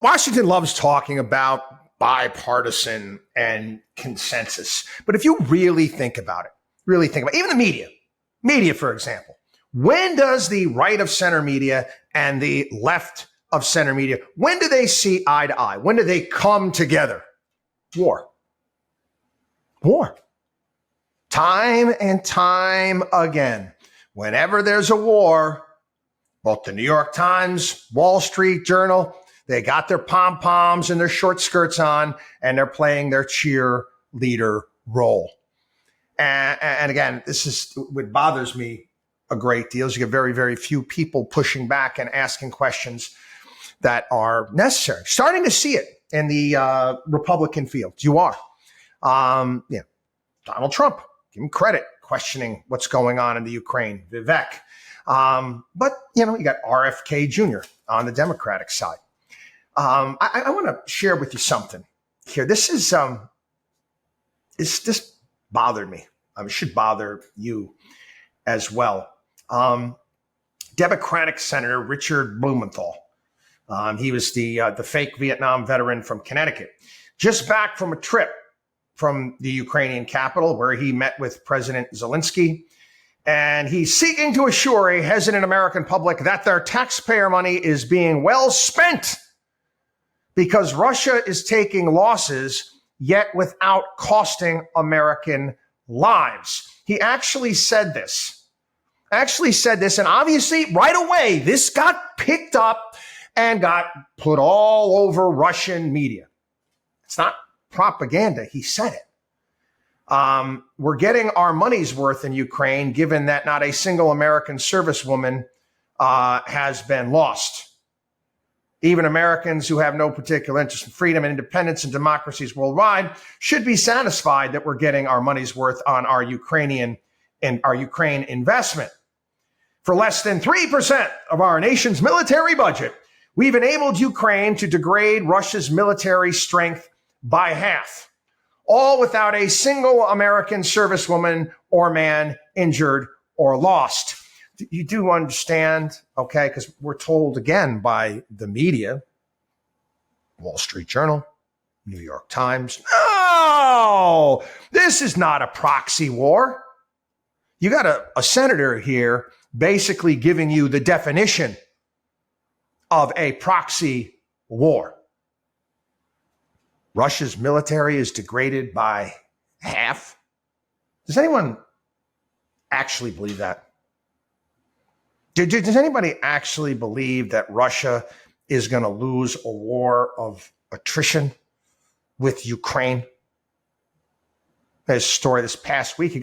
Washington loves talking about bipartisan and consensus. But if you really think about it, even the media, for example, when does the right of center media and the left of center media, when do they see eye to eye? When do they come together? War. Time and time again. Whenever there's a war, both the New York Times, Wall Street Journal, they got their pom-poms and their short skirts on, and they're playing their cheerleader role. And again, this is what bothers me a great deal is you get very, very few people pushing back and asking questions that are necessary. Starting to see it in the Republican field. You are. Donald Trump, give him credit, questioning what's going on in the Ukraine. Vivek. But, you got RFK Jr. on the Democratic side. I want to share with you something here. This bothered me. It should bother you as well. Democratic Senator Richard Blumenthal. He was the fake Vietnam veteran from Connecticut, just back from a trip from the Ukrainian capital where he met with President Zelensky. And he's seeking to assure a hesitant American public that their taxpayer money is being well spent because Russia is taking losses, yet without costing American lives. He actually said this. And obviously, right away, this got picked up and got put all over Russian media. It's not propaganda. He said it. We're getting our money's worth in Ukraine, given that not a single American servicewoman has been lost. Even Americans who have no particular interest in freedom and independence and democracies worldwide should be satisfied that we're getting our money's worth on our Ukraine investment. For less than 3% of our nation's military budget, we've enabled Ukraine to degrade Russia's military strength by half, all without a single American servicewoman or man injured or lost. You do understand, okay, because we're told again by the media, Wall Street Journal, New York Times, no, this is not a proxy war. You got a senator here basically giving you the definition of a proxy war. Russia's military is degraded by half. Does anyone actually believe that? Does anybody actually believe that Russia is going to lose a war of attrition with Ukraine? There's a story this past week.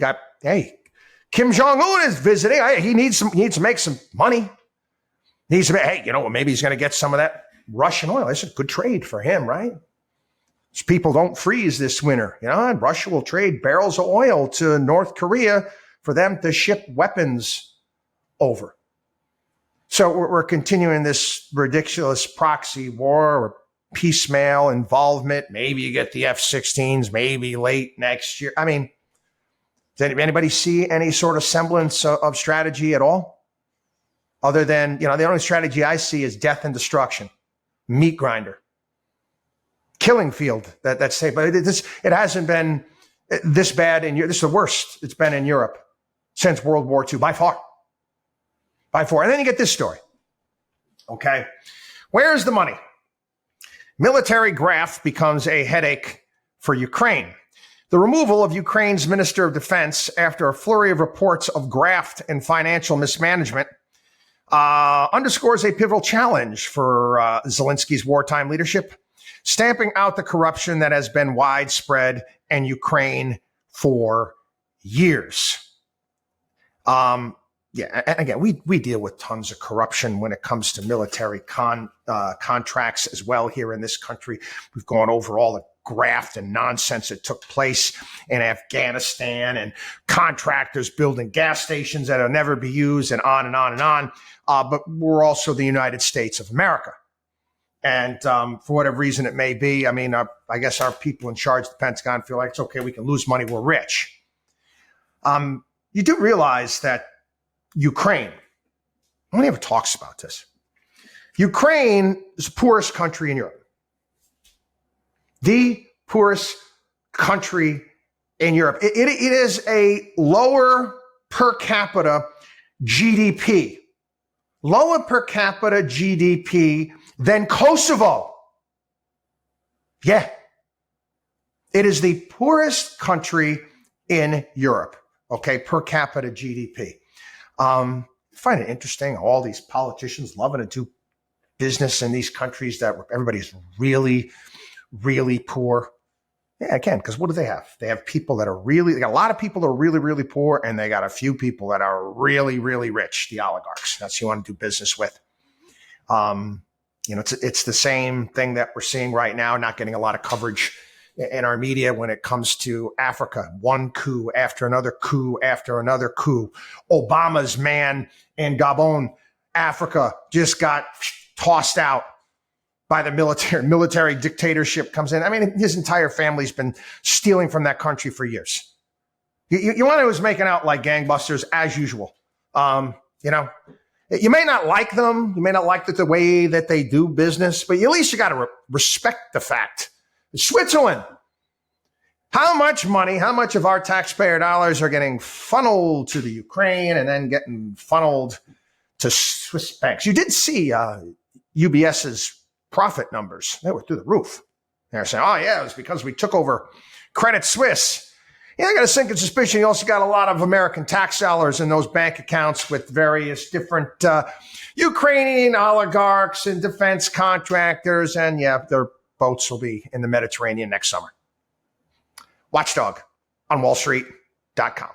Kim Jong-un is visiting. He needs to make some money. Maybe he's going to get some of that Russian oil. It's a good trade for him, right? So people don't freeze this winter, and Russia will trade barrels of oil to North Korea for them to ship weapons over. So we're continuing this ridiculous proxy war or piecemeal involvement. Maybe you get the F-16s, maybe late next year. Does anybody see any sort of semblance of strategy at all? Other than, the only strategy I see is death and destruction, meat grinder, killing field. That's safe. But it hasn't been this bad in Europe. This is the worst it's been in Europe since World War II, by far. And then you get this story. Okay. Where's the money? Military graft becomes a headache for Ukraine. The removal of Ukraine's Minister of Defense after a flurry of reports of graft and financial mismanagement underscores a pivotal challenge for Zelensky's wartime leadership, stamping out the corruption that has been widespread in Ukraine for years. And again, we deal with tons of corruption when it comes to military contracts as well here in this country. We've gone over all the graft and nonsense that took place in Afghanistan and contractors building gas stations that'll never be used and on and on and on. But we're also the United States of America. And for whatever reason it may be, I guess our people in charge of the Pentagon feel like it's okay, we can lose money, we're rich. You do realize that Ukraine, nobody ever talks about this. Ukraine is the poorest country in Europe. The poorest country in Europe. It is a lower per capita GDP. Lower per capita GDP than Kosovo. Yeah. It is the poorest country in Europe, okay, per capita GDP. I find it interesting, all these politicians loving to do business in these countries that everybody's really, really poor. Yeah, again, because what do they have? They have people that are they got a lot of people that are really, really poor, and they got a few people that are really, really rich, the oligarchs. That's who you want to do business with. It's the same thing that we're seeing right now, not getting a lot of coverage in our media when it comes to Africa. One coup after another coup after another coup. Obama's man in Gabon, Africa, just got tossed out by the military dictatorship comes in. I mean, his entire family's been stealing from that country for years. You want to who's making out like gangbusters as usual. You may not like them. You may not like the way that they do business, but at least you got to respect the fact. Switzerland, how much money, how much of our taxpayer dollars are getting funneled to the Ukraine and then getting funneled to Swiss banks? You did see UBS's profit numbers. They were through the roof. They're saying, oh, yeah, it was because we took over Credit Suisse. Yeah, I got a sinking suspicion you also got a lot of American tax dollars in those bank accounts with various different Ukrainian oligarchs and defense contractors. And yeah, their boats will be in the Mediterranean next summer. WatchDog on WallStreet.com.